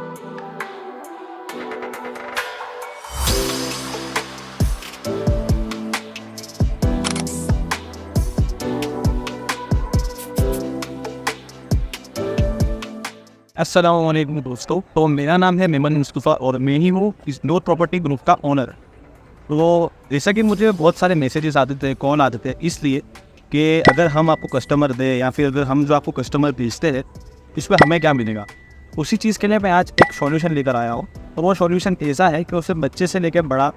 अस्सलाम वालेकुम दोस्तों। तो मेरा नाम है मेमन मुस्तफ़ा और मैं ही हूँ इस नूर प्रॉपर्टी ग्रुप का ओनर। तो जैसा कि मुझे बहुत सारे मैसेजेस आते थे, कॉल आते थे, इसलिए कि अगर हम आपको कस्टमर दें या फिर अगर हम जो आपको कस्टमर भेजते हैं इसमें हमें क्या मिलेगा, उसी चीज़ के लिए मैं आज एक सॉल्यूशन लेकर आया हूँ। और वो सॉल्यूशन ऐसा है कि उसे बच्चे से लेकर बड़ा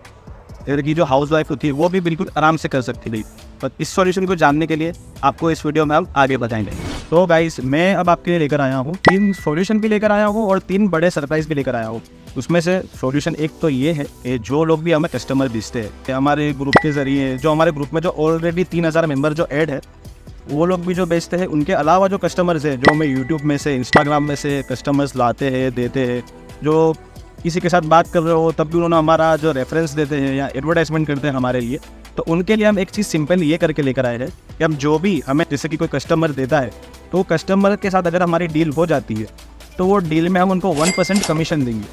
की जो हाउस वाइफ होती है वो भी बिल्कुल आराम से कर सकती है। पर इस सॉल्यूशन को जानने के लिए आपको इस वीडियो में हम आगे बताएंगे। तो गाइस, मैं अब आपके लिए लेकर आया हूँ 3 सॉल्यूशन भी लेकर आया हूँ और 3 बड़े सरप्राइज भी लेकर आया हूँ। उसमें से सॉल्यूशन एक तो ये है कि जो लोग भी हमें कस्टमर भेजते हैं कि हमारे ग्रुप के ज़रिए, जो हमारे ग्रुप में जो ऑलरेडी 3000 मेंबर जो ऐड है, वो लोग भी जो बेचते हैं, उनके अलावा जो कस्टमर्स हैं जो हमें यूट्यूब में से, इंस्टाग्राम में से कस्टमर्स लाते हैं, देते हैं, जो किसी के साथ बात कर रहे हो तब भी उन्होंने हमारा जो रेफरेंस देते हैं या एडवर्टाइजमेंट करते हैं हमारे लिए, तो उनके लिए हम एक चीज़ सिंपल ये करके लेकर आए हैं कि हम जो भी हमें, जैसे कि कोई कस्टमर देता है तो कस्टमर के साथ अगर हमारी डील हो जाती है तो वो डील में हम उनको 1% कमीशन देंगे।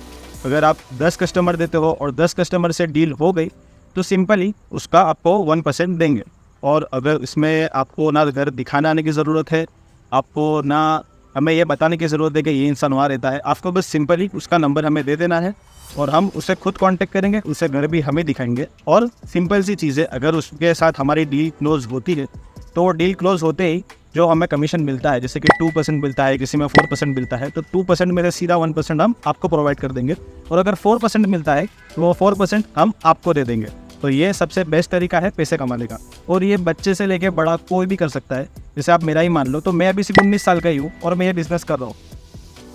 अगर आप 10 कस्टमर देते हो और 10 कस्टमर से डील हो गई तो सिंपली उसका आपको 1% देंगे। और अगर इसमें आपको ना घर दिखाने आने की ज़रूरत है, आपको ना हमें ये बताने की ज़रूरत है कि ये इंसान वहाँ रहता है, आपको बस सिंपली उसका नंबर हमें दे देना है और हम उसे खुद कांटेक्ट करेंगे, उसे घर भी हमें दिखाएंगे। और सिंपल सी चीज़ है, अगर उसके साथ हमारी डील क्लोज होती है तो वो डील क्लोज होते ही जो हमें कमीशन मिलता है, जैसे कि 2% मिलता है, किसी में 4% मिलता है, तो 2% में से सीधा 1% हम आपको प्रोवाइड कर देंगे। और अगर 4% मिलता है तो वो 4% हम आपको दे देंगे। तो ये सबसे बेस्ट तरीका है पैसे कमाने का। और ये बच्चे से लेके बड़ा कोई भी कर सकता है। जैसे आप मेरा ही मान लो, तो मैं अभी सिर्फ 19 साल का ही हूँ और मैं ये बिज़नेस कर रहा हूँ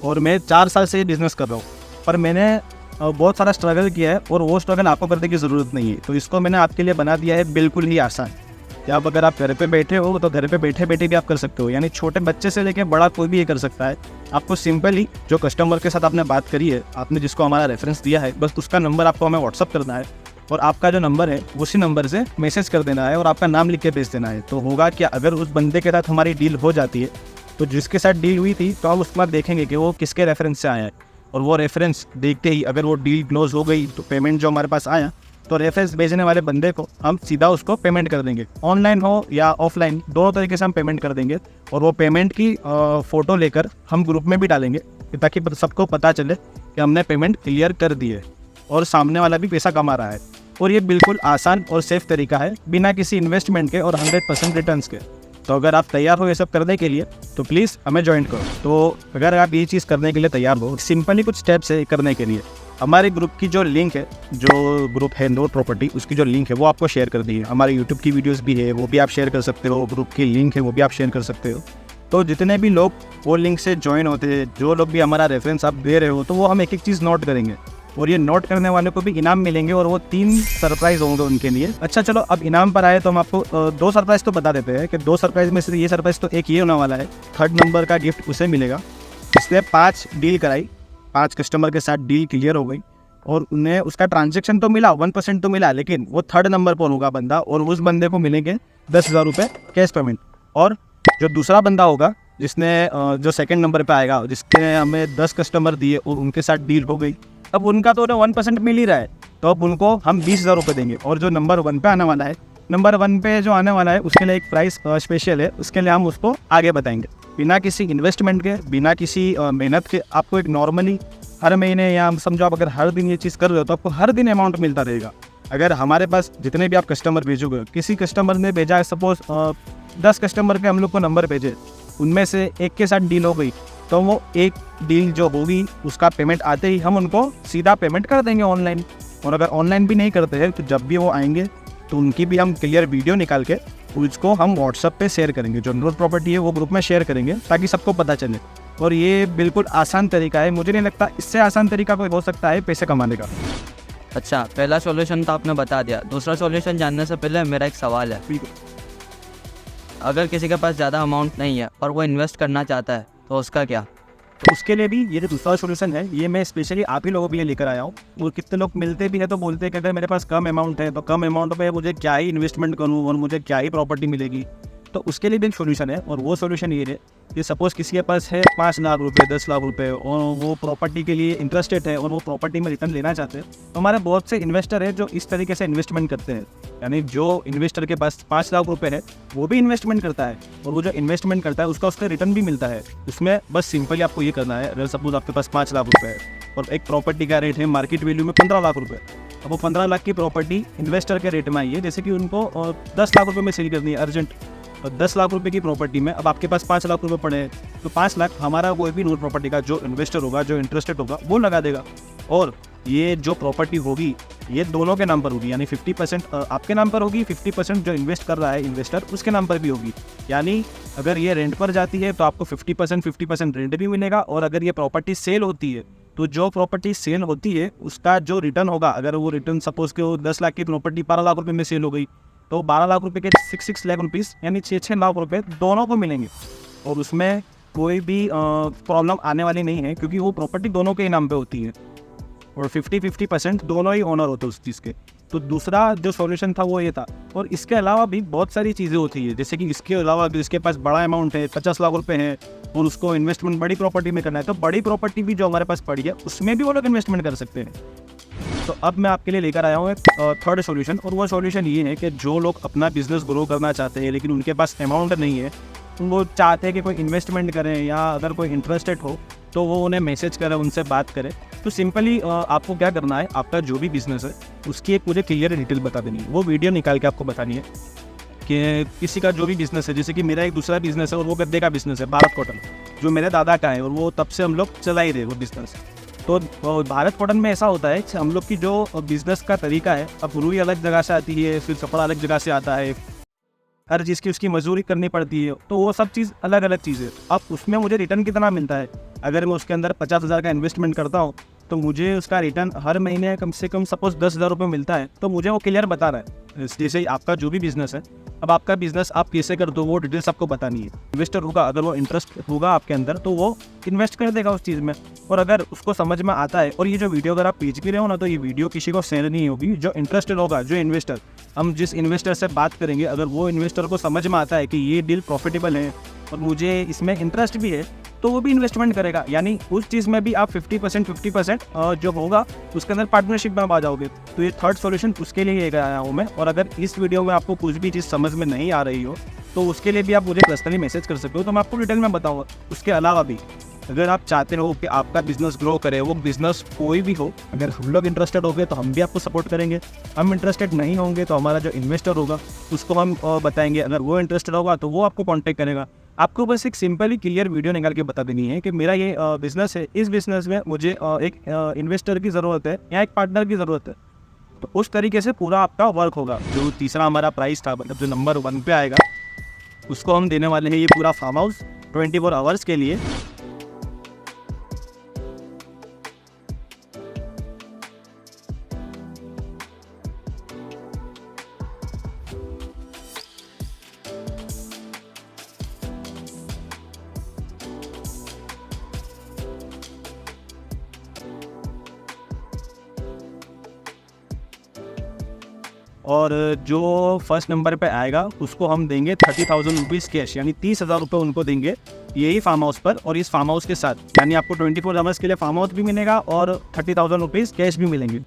और मैं 4 साल से ये बिज़नेस कर रहा हूँ। पर मैंने बहुत सारा स्ट्रगल किया है और वो स्ट्रगल आपको करने की ज़रूरत नहीं है। तो इसको मैंने आपके लिए बना दिया है बिल्कुल ही आसान। कि अब अगर आप घर पे बैठे हो तो घर पे बैठे बैठे भी आप कर सकते हो, यानी छोटे बच्चे से लेके बड़ा कोई भी ये कर सकता है। आपको सिंपली जो कस्टमर के साथ आपने बात करी है, आपने जिसको हमारा रेफरेंस दिया है, बस उसका नंबर आपको हमें व्हाट्सअप करना है और आपका जो नंबर है उसी नंबर से मैसेज कर देना है और आपका नाम लिख के भेज देना है। तो होगा क्या, अगर उस बंदे के साथ हमारी डील हो जाती है तो जिसके साथ डील हुई थी तो हम उसके बाद देखेंगे कि वो किसके रेफरेंस से आया है, और वो रेफरेंस देखते ही अगर वो डील क्लोज हो गई तो पेमेंट जो हमारे पास आया तो रेफरेंस भेजने वाले बंदे को हम सीधा उसको पेमेंट कर देंगे। ऑनलाइन हो या ऑफलाइन, दोनों तरीके से हम पेमेंट कर देंगे। और वो पेमेंट की फ़ोटो लेकर हम ग्रुप में भी डालेंगे ताकि सबको पता चले कि हमने पेमेंट क्लियर कर दी है और सामने वाला भी पैसा कमा रहा है। और ये बिल्कुल आसान और सेफ तरीका है, बिना किसी इन्वेस्टमेंट के और 100% रिटर्न्स के। तो अगर आप तैयार हो ये सब करने के लिए तो प्लीज़ हमें ज्वाइन करो। तो अगर आप ये चीज़ करने के लिए तैयार हो, सिंपली कुछ स्टेप्स है करने के लिए। हमारे ग्रुप की जो लिंक है, जो ग्रुप है नूर प्रॉपर्टी, उसकी जो लिंक है वो आपको शेयर कर दी है। हमारे यूट्यूब की वीडियोस भी है, वो भी आप शेयर कर सकते हो। ग्रुप की लिंक है वो भी आप शेयर कर सकते हो। तो जितने भी लोग वो लिंक से ज्वाइन होते हैं, जो लोग भी हमारा रेफरेंस आप दे रहे हो, तो वो हम एक एक चीज़ नोट करेंगे और ये नोट करने वाले को भी इनाम मिलेंगे और वो 3 सरप्राइज होंगे उनके लिए। अच्छा चलो, अब इनाम पर आए तो हम आपको 2 सरप्राइज तो बता देते हैं कि 2 सरप्राइज में से ये सरप्राइज तो एक ये होने वाला है, 3rd नंबर का गिफ्ट उसे मिलेगा जिसने 5 डील कराई, 5 कस्टमर के साथ डील क्लियर हो गई और उन्हें उसका ट्रांजेक्शन तो मिला, 1% तो मिला, लेकिन वो 3rd नंबर पर होगा बंदा और उस बंदे को मिलेंगे 10,000 रुपये कैश पेमेंट। और जो दूसरा बंदा होगा जिसने जो 2nd नंबर पर आएगा, जिसने हमें 10 कस्टमर दिए और उनके साथ डील हो गई, अब उनका तो 1% मिल ही रहा है, तो अब उनको हम 20,000 रुपये देंगे। और जो नंबर 1 पे आने वाला है, नंबर 1 पे जो आने वाला है उसके लिए एक प्राइस स्पेशल है, उसके लिए हम उसको आगे बताएंगे। बिना किसी इन्वेस्टमेंट के, बिना किसी मेहनत के, आपको एक नॉर्मली हर महीने या समझो आप अगर हर दिन ये चीज़ कर रहे हो तो आपको हर दिन अमाउंट मिलता रहेगा। अगर हमारे पास जितने भी आप कस्टमर भेजोगे, किसी कस्टमर ने भेजा है, सपोज 10 कस्टमर के हम लोग को नंबर भेजे, उनमें से एक के साथ डील हो गई, तो वो एक डील जो होगी उसका पेमेंट आते ही हम उनको सीधा पेमेंट कर देंगे ऑनलाइन। और अगर ऑनलाइन भी नहीं करते हैं तो जब भी वो आएंगे तो उनकी भी हम क्लियर वीडियो निकाल के उसको हम व्हाट्सएप पे शेयर करेंगे, जो नूर प्रॉपर्टी है वो ग्रुप में शेयर करेंगे ताकि सबको पता चले। और ये बिल्कुल आसान तरीका है, मुझे नहीं लगता इससे आसान तरीका कोई हो सकता है पैसे कमाने का। अच्छा, पहला सॉल्यूशन तो आपने बता दिया। दूसरा सॉल्यूशन जानने से पहले मेरा एक सवाल है। अगर किसी के पास ज़्यादा अमाउंट नहीं है और वो इन्वेस्ट करना चाहता है तो उसका क्या? तो उसके लिए भी ये जो दूसरा सोल्यूशन है, ये मैं स्पेशली आप ही लोगों के लिए लेकर आया हूँ। और कितने लोग मिलते भी है तो बोलते हैं कि अगर मेरे पास कम अमाउंट है तो कम अमाउंट पे मुझे क्या ही इन्वेस्टमेंट करूँ और मुझे क्या ही प्रॉपर्टी मिलेगी। तो उसके लिए भी एक सोल्यूशन है, और वो सोल्यूशन ये है कि सपोज़ किसी के पास है 5 लाख रुपए, 10 लाख रुपए, और वो प्रॉपर्टी के लिए इंटरेस्टेड है और वो प्रॉपर्टी में रिटर्न लेना चाहते हैं, तो हमारे बहुत से इन्वेस्टर हैं जो इस तरीके से इन्वेस्टमेंट करते हैं। यानी जो इन्वेस्टर के पास 5 लाख रुपए है वो भी इन्वेस्टमेंट करता है, और वो जो इन्वेस्टमेंट करता है उसका रिटर्न भी मिलता है। उसमें बस सिंपली आपको ये करना है, अगर सपोज आपके पास 5 लाख रुपए है और एक प्रॉपर्टी का रेट है मार्केट वैल्यू में 15 लाख रुपए, अब वो 15 लाख की प्रॉपर्टी इन्वेस्टर के रेट में आई है, जैसे कि उनको 10 लाख रुपए में सेल करनी है अर्जेंट, और 10 लाख रुपए की प्रॉपर्टी में अब आपके पास 5 लाख रुपए पड़े हैं, तो 5 लाख हमारा कोई भी नोट प्रॉपर्टी का जो इन्वेस्टर होगा, जो इंटरेस्टेड होगा, वो लगा देगा, और ये जो प्रॉपर्टी होगी ये दोनों के नाम पर होगी। यानी 50% आपके नाम पर होगी, 50% जो इन्वेस्ट कर रहा है इन्वेस्टर उसके नाम पर भी होगी। यानी अगर ये रेंट पर जाती है तो आपको 50% रेंट भी मिलेगा, और अगर ये प्रॉपर्टी सेल होती है तो जो प्रॉपर्टी सेल होती है उसका जो रिटर्न होगा, अगर वो रिटर्न सपोज के वो 10 लाख की प्रॉपर्टी 12 लाख रुपए में सेल हो गई, तो 12 लाख रुपए के 6 लाख रुपीज़ यानी 6 लाख रुपए दोनों को मिलेंगे, और उसमें कोई भी प्रॉब्लम आने वाली नहीं है, क्योंकि वो प्रॉपर्टी दोनों के ही नाम पे होती है, और 50% दोनों ही ओनर होते हैं उस चीज़ के। तो दूसरा जो सॉल्यूशन था वो ये था, और इसके अलावा भी बहुत सारी चीज़ें होती है, जैसे कि इसके अलावा जिसके पास बड़ा अमाउंट है, 50 लाख रुपए है, और उसको इन्वेस्टमेंट बड़ी प्रॉपर्टी में करना है, तो बड़ी प्रॉपर्टी भी जो हमारे पास पड़ी है उसमें भी वो लोग इन्वेस्टमेंट कर सकते हैं। तो अब मैं आपके लिए लेकर आया हूँ एक थर्ड सॉल्यूशन, और वो सॉल्यूशन ये है कि जो लोग अपना बिजनेस ग्रो करना चाहते हैं लेकिन उनके पास अमाउंट नहीं है, वो चाहते हैं कि कोई इन्वेस्टमेंट करें, या अगर कोई इंटरेस्टेड हो तो वो उन्हें मैसेज करें, उनसे बात करें। तो सिंपली आपको क्या करना है, आपका जो भी बिजनेस है उसकी एक मुझे क्लियर डिटेल बता देनी है, वो वीडियो निकाल के आपको बतानी है कि किसी का जो भी बिजनेस है, जैसे कि मेरा एक दूसरा बिजनेस है और वो गद्दे का बिजनेस है, भारत कॉटन, जो मेरे दादा का है, और वो तब से हम लोग चला ही रहे वो बिजनेस। तो भारत कॉटन में ऐसा होता है कि हम लोग की जो बिज़नेस का तरीका है, अब रुई अलग जगह से आती है, फिर कपड़ा अलग जगह से आता है, हर चीज़ की उसकी मजदूरी करनी पड़ती है, तो वो सब चीज़ अलग अलग चीज़ है। अब उसमें मुझे रिटर्न कितना मिलता है, अगर मैं उसके अंदर 50,000 का इन्वेस्टमेंट करता हूँ तो मुझे उसका रिटर्न हर महीने कम से कम सपोज 10,000 रुपये मिलता है, तो मुझे वो क्लियर बता रहा है। जैसे आपका जो भी बिज़नेस है, अब आपका बिजनेस आप कैसे कर दो वो डिटेल्स आपको बतानी है। इन्वेस्टर होगा, अगर वो इंटरेस्ट होगा आपके अंदर तो वो इन्वेस्ट कर देगा उस चीज़ में, और अगर उसको समझ में आता है, और ये जो वीडियो अगर आप भेज भी रहे हो ना, तो ये वीडियो किसी को शेयर नहीं होगी। जो इंटरेस्टेड होगा, जो इन्वेस्टर, हम जिस इन्वेस्टर से बात करेंगे, अगर वो इन्वेस्टर को समझ में आता है कि ये डील प्रॉफिटेबल है और मुझे इसमें इंटरेस्ट भी है, तो वो भी इन्वेस्टमेंट करेगा। यानी उस चीज़ में भी आप 50% जो होगा उसके अंदर पार्टनरशिप में आप आ जाओगे। तो ये थर्ड सॉल्यूशन उसके लिए लेकर आया हूँ मैं। और अगर इस वीडियो में आपको कुछ भी चीज़ समझ में नहीं आ रही हो तो उसके लिए भी आप मुझे पर्सनली मैसेज कर सकते हो, तो मैं आपको डिटेल में बताऊँगा। उसके अलावा भी अगर आप चाहते हो कि आपका बिजनेस ग्रो करे, वो बिजनेस कोई भी हो, अगर हम लोग इंटरेस्टेड होंगे तो हम भी आपको सपोर्ट करेंगे। हम इंटरेस्टेड नहीं होंगे तो हमारा जो इन्वेस्टर होगा उसको हम बताएंगे, अगर वो इंटरेस्टेड होगा तो वो आपको कांटेक्ट करेगा। आपको बस एक सिंपली क्लियर वीडियो निकाल के बता देनी है कि मेरा ये बिज़नेस है, इस बिज़नेस में मुझे एक इन्वेस्टर की ज़रूरत है या एक पार्टनर की ज़रूरत है। तो उस तरीके से पूरा आपका वर्क होगा। जो तीसरा हमारा प्राइस था, मतलब जो नंबर 1 पे आएगा, उसको हम देने वाले हैं ये पूरा फार्म हाउस 24 आवर्स के लिए। और जो फर्स्ट नंबर पे आएगा उसको हम देंगे 30,000 रुपीज़ कैश, यानी 30,000 रुपये उनको देंगे यही फार्म हाउस पर। और इस फार्म हाउस के साथ यानी आपको 24 आवर्स के लिए फार्म हाउस भी मिलेगा और 30,000 रुपीज़ कैश भी मिलेंगे।